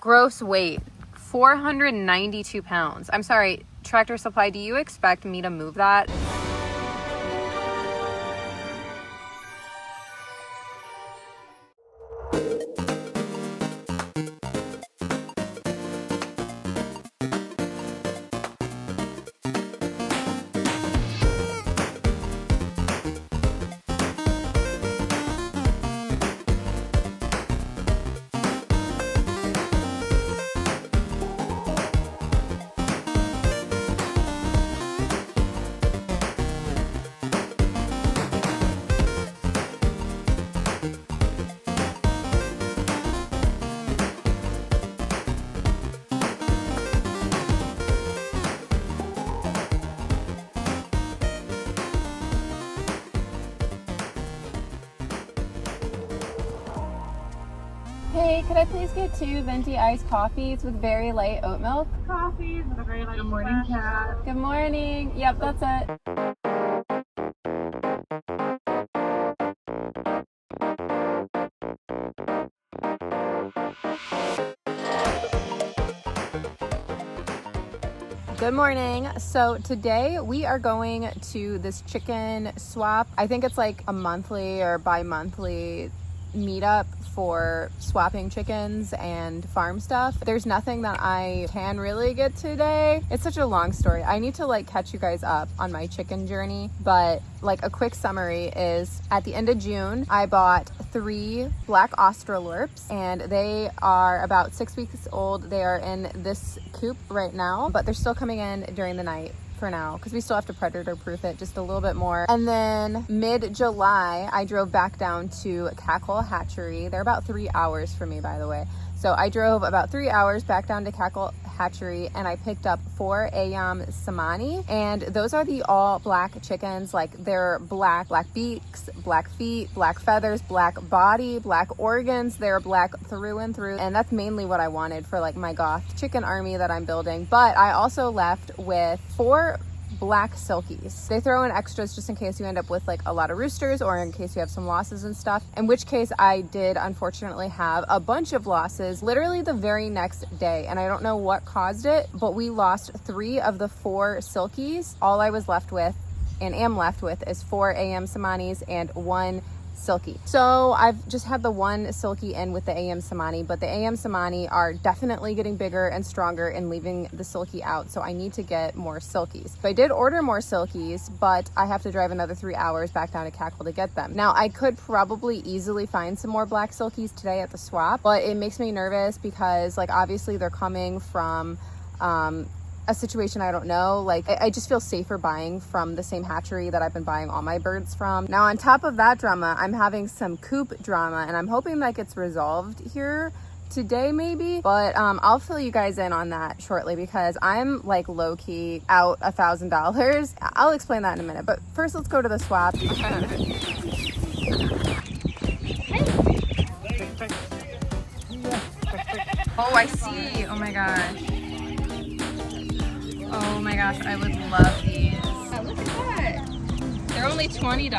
Gross weight, 492 pounds. I'm sorry, Tractor Supply, do you expect me to move that? Hey, could I please get 2 venti iced coffees with very light oat milk? Coffees with a very light. Good morning, Kat. Good morning. Yep, that's it. Good morning. So today we are going to this chicken swap. I think it's like a monthly or bi-monthly meetup for swapping chickens and farm stuff. There's nothing that I can really get today. It's such a long story. I need to like catch you guys up on my chicken journey, but like a quick summary is at the end of June, I bought 3 black Australorps and they are about 6 weeks old. They are in this coop right now, but they're still coming in during the night for now because we still have to predator proof it just a little bit more. And then mid-July I drove back down to Cackle Hatchery. They're about 3 hours from me, by the way. So I drove about 3 hours back down to Cackle Hatchery and I picked up 4 Ayam Samani, and those are the all black chickens. Like they're black beaks, black feet, black feathers, black body, black organs. They're black through and through, and that's mainly what I wanted for like my goth chicken army that I'm building. But I also left with 4 black silkies. They throw in extras just in case you end up with like a lot of roosters or in case you have some losses and stuff, in which case I did unfortunately have a bunch of losses literally the very next day, and I don't know what caused it, but we lost 3 of the 4 silkies. All I was left with and am left with is 4 AM Samanis and 1 silky. So I've just had the 1 silky in with the AM Samani, but the AM Samani are definitely getting bigger and stronger and leaving the silky out. So I need to get more silkies. So I did order more silkies, but I have to drive another 3 hours back down to Cackle to get them. Now I could probably easily find some more black silkies today at the swap, but it makes me nervous because like obviously they're coming from a situation I don't know. Like I just feel safer buying from the same hatchery that I've been buying all my birds from. Now on top of that drama, I'm having some coop drama, and I'm hoping that gets resolved here today maybe, but I'll fill you guys in on that shortly because I'm like low-key out $1,000. I'll explain that in a minute, but first let's go to the swap. Oh, I see. Oh my gosh. Oh my gosh, I would love these. Oh, look at that. They're only $20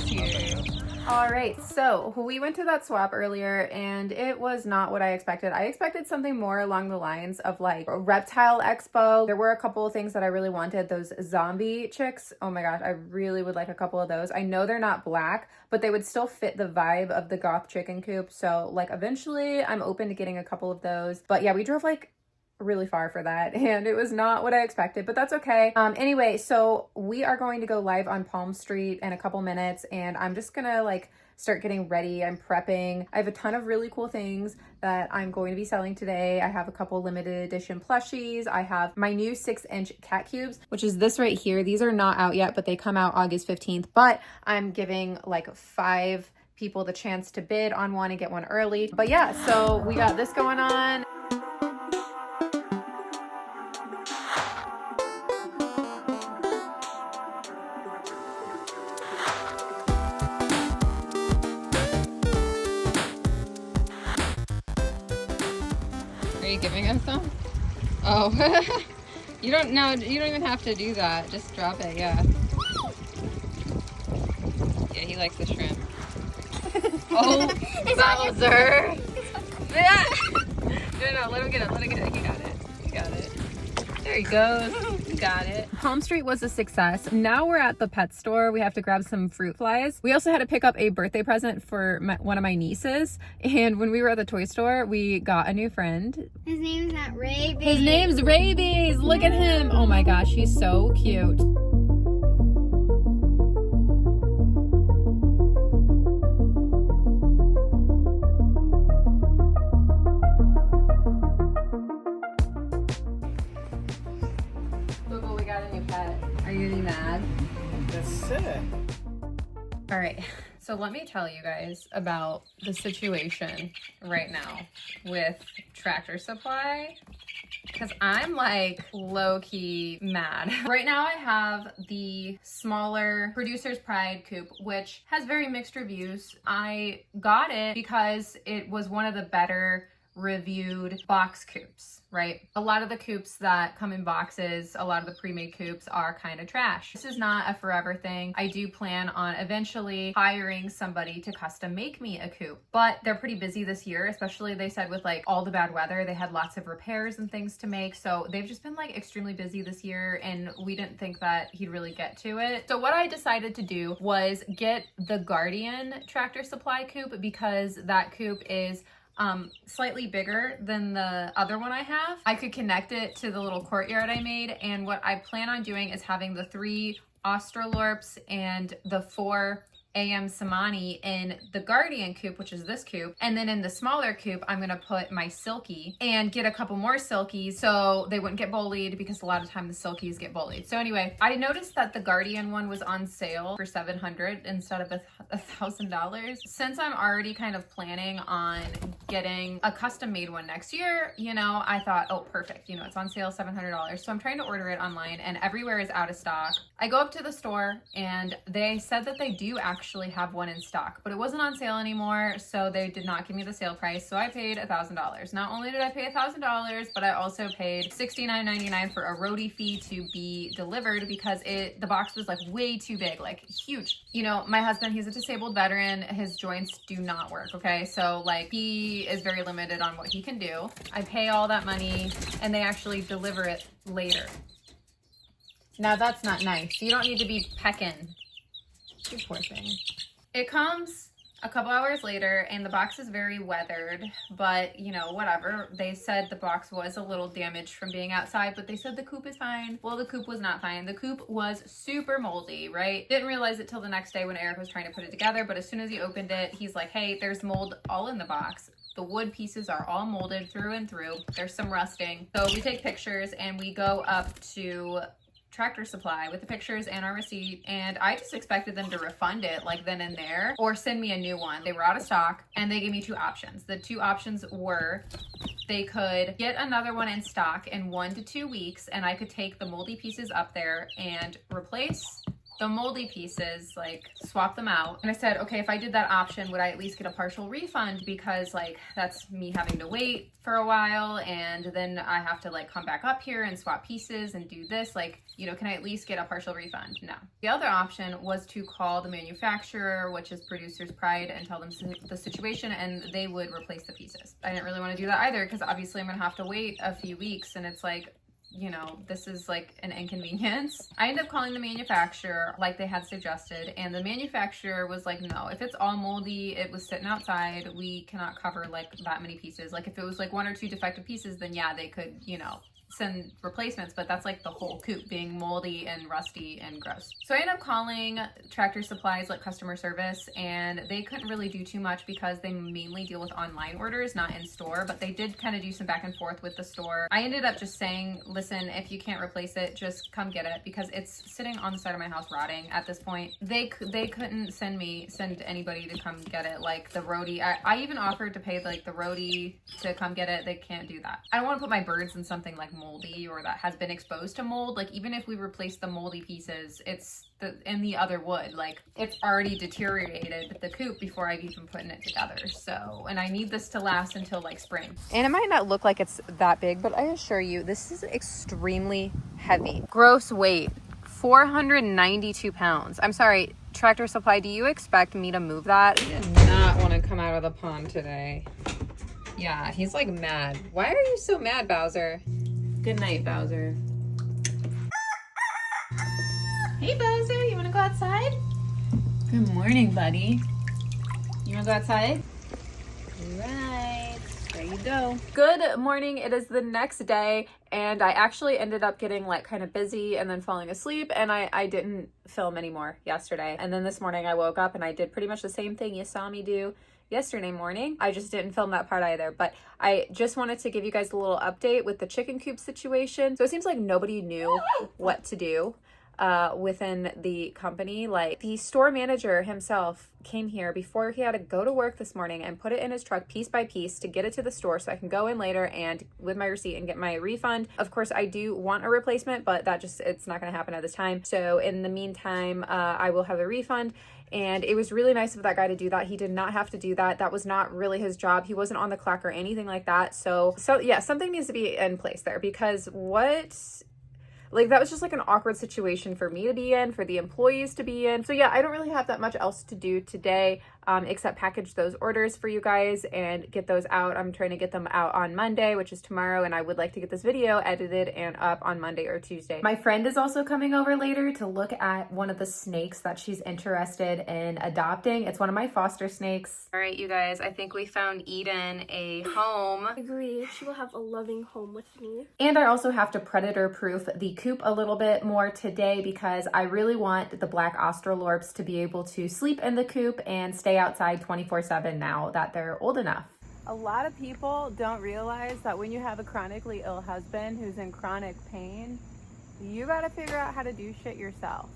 here. All right, so we went to that swap earlier and it was not what I expected. I expected something more along the lines of like a reptile expo. There were a couple of things that I really wanted. Those zombie chicks. Oh my gosh, I really would like a couple of those. I know they're not black, but they would still fit the vibe of the goth chicken coop. So like eventually I'm open to getting a couple of those. But yeah, we drove like really far for that and it was not what I expected, but that's okay. Anyway, so we are going to go live on Palm Street in a couple minutes and I'm just gonna like start getting ready. I'm prepping. I have a ton of really cool things that I'm going to be selling today. I have a couple limited edition plushies. I have my new 6-inch cat cubes, which is this right here. These are not out yet, but they come out August 15th, but I'm giving like 5 people the chance to bid on one and get one early. But yeah, so we got this going on. Are you giving him some? Oh, you don't even have to do that. Just drop it, yeah. Yeah, he likes the shrimp. Oh, Bowser. Yeah. No, let him get it. Let him get it. He got it. He got it. There he goes. He got it. Home Street was a success. Now we're at the pet store. We have to grab some fruit flies. We also had to pick up a birthday present for one of my nieces. And when we were at the toy store, we got a new friend. His name's not Rabies. His name's Rabies. Look at him. Oh my gosh, he's so cute. Are you getting mad? That's it. All right, so let me tell you guys about the situation right now with Tractor Supply, because I'm like low-key mad. Right now I have the smaller Producer's Pride Coop, which has very mixed reviews. I got it because it was one of the better reviewed box coops, right? A lot of the coops that come in boxes, a lot of the pre-made coops are kind of trash. This is not a forever thing. I do plan on eventually hiring somebody to custom make me a coop, but they're pretty busy this year, especially they said with like all the bad weather, they had lots of repairs and things to make. So they've just been like extremely busy this year and we didn't think that he'd really get to it. So what I decided to do was get the Guardian Tractor Supply coop because that coop is slightly bigger than the other one I have. I could connect it to the little courtyard I made, and what I plan on doing is having the 3 Australorps and the 4 AM Samani in the Guardian coop, which is this coop, and then in the smaller coop I'm gonna put my Silky and get a couple more Silkies so they wouldn't get bullied, because a lot of time the Silkies get bullied. So anyway, I noticed that the Guardian one was on sale for $700 instead of $1,000. Since I'm already kind of planning on getting a custom made one next year, you know, I thought, oh perfect, you know, it's on sale $700. So I'm trying to order it online and everywhere is out of stock. I go up to the store and they said that they do actually have one in stock, but it wasn't on sale anymore, so they did not give me the sale price, so I paid $1,000. Not only did I pay $1,000, but I also paid $69.99 for a roadie fee to be delivered because the box was like way too big, like huge. You know, my husband, he's a disabled veteran, his joints do not work, okay? So like he is very limited on what he can do. I pay all that money and they actually deliver it later. Now that's not nice. You don't need to be pecking. You poor thing. It comes a couple hours later and the box is very weathered, but you know, whatever. They said the box was a little damaged from being outside, but they said the coop is fine. Well, the coop was not fine. The coop was super moldy, right? Didn't realize it till the next day when Eric was trying to put it together, but as soon as he opened it, he's like, hey, there's mold all in the box. The wood pieces are all molded through and through. There's some rusting. So we take pictures and we go up to Tractor Supply with the pictures and our receipt, and I just expected them to refund it like then and there or send me a new one. They were out of stock and they gave me 2 options. The 2 options were they could get another one in stock in 1 to 2 weeks and I could take the moldy pieces up there and replace the moldy pieces, like swap them out. And I said, okay, if I did that option, would I at least get a partial refund? Because like that's me having to wait for a while and then I have to like come back up here and swap pieces and do this. Like, you know, can I at least get a partial refund? No. The other option was to call the manufacturer, which is Producer's Pride, and tell them the situation and they would replace the pieces. I didn't really want to do that either because obviously I'm gonna have to wait a few weeks and it's like, you know, this is like an inconvenience. I ended up calling the manufacturer like they had suggested, and the manufacturer was like, no, if it's all moldy, it was sitting outside, we cannot cover like that many pieces. Like if it was like 1 or 2 defective pieces, then yeah, they could, you know, send replacements, but that's like the whole coop being moldy and rusty and gross. So I ended up calling Tractor Supply's like customer service and they couldn't really do too much because they mainly deal with online orders, not in store, but they did kind of do some back and forth with the store. I ended up just saying, listen, if you can't replace it, just come get it because it's sitting on the side of my house rotting at this point. They couldn't send anybody to come get it, like the roadie. I even offered to pay like the roadie to come get it. They can't do that. I don't want to put my birds in something like moldy or that has been exposed to mold. Like even if we replace the moldy pieces, it's in the other wood, like it's already deteriorated the coop before I've even putting it together. So, and I need this to last until like spring. And it might not look like it's that big, but I assure you this is extremely heavy. Gross weight 492 pounds. I'm sorry, Tractor Supply, do you expect me to move that? I did not want to come out of the pond today. Yeah, he's like mad. Why are you so mad, Bowser? Good night, Bowser. Hey, Bowser, you wanna go outside? Good morning, buddy. You wanna go outside? Right, there you go. Good morning. It is the next day, and I actually ended up getting like kind of busy and then falling asleep, and I didn't film anymore yesterday. And then this morning I woke up and I did pretty much the same thing you saw me do yesterday morning. I just didn't film that part either, but I just wanted to give you guys a little update with the chicken coop situation. So it seems like nobody knew what to do within the company. Like, the store manager himself came here before he had to go to work this morning and put it in his truck piece by piece to get it to the store so I can go in later and with my receipt and get my refund. Of course, I do want a replacement, but it's not going to happen at this time. So in the meantime, I will have a refund. And it was really nice of that guy to do that. He did not have to do that. That was not really his job. He wasn't on the clock or anything like that. So yeah, something needs to be in place there, because that was just like an awkward situation for me to be in, for the employees to be in. So yeah, I don't really have that much else to do today, except package those orders for you guys and get those out. I'm trying to get them out on Monday, which is tomorrow, and I would like to get this video edited and up on Monday or Tuesday. My friend is also coming over later to look at one of the snakes that she's interested in adopting. It's one of my foster snakes. All right, you guys, I think we found Eden a home. Agree. She will have a loving home with me. And I also have to predator-proof the coop a little bit more today, because I really want the black Australorps to be able to sleep in the coop and stay outside 24/7 now that they're old enough. A lot of people don't realize that when you have a chronically ill husband who's in chronic pain, you got to figure out how to do shit yourself.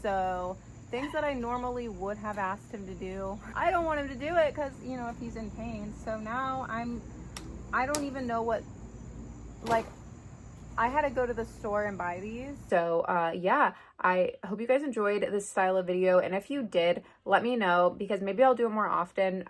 So things that I normally would have asked him to do, I don't want him to do it because, you know, if he's in pain. So now I don't even know what, like, I had to go to the store and buy these. So yeah, I hope you guys enjoyed this style of video. And if you did, let me know, because maybe I'll do it more often.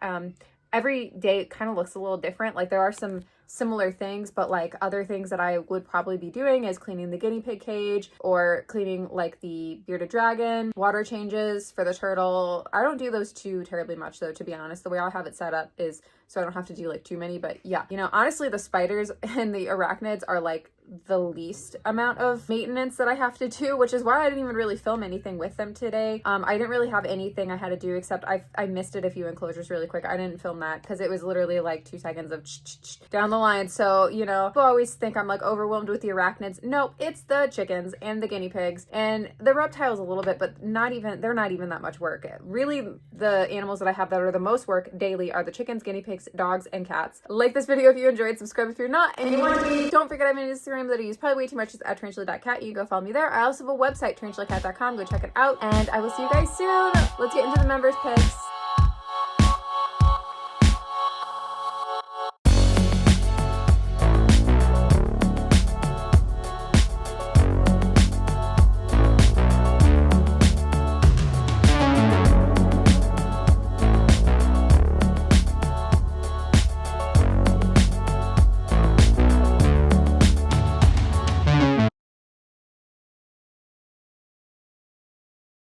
Every day kind of looks a little different. Like, there are some similar things, but like other things that I would probably be doing is cleaning the guinea pig cage, or cleaning like the bearded dragon, water changes for the turtle. I don't do those too terribly much though, to be honest. The way I have it set up is so I don't have to do like too many. But yeah, you know, honestly, the spiders and the arachnids are like the least amount of maintenance that I have to do, which is why I didn't even really film anything with them today. I didn't really have anything I had to do, except I misted a few enclosures really quick. I didn't film that because it was literally like 2 seconds of down the line. So, you know, people always think I'm like overwhelmed with the arachnids. Nope, it's the chickens and the guinea pigs and the reptiles a little bit, but they're not even that much work. Really, the animals that I have that are the most work daily are the chickens, guinea pigs, dogs, and cats. Like this video if you enjoyed, subscribe if you're not, and you want me. Don't forget I'm on Instagram that I use probably way too much. It's at Tarantula.Kat. You can go follow me there. I also have a website, tarantulakat.com. Go check it out, and I will see you guys soon. Let's get into the members picks.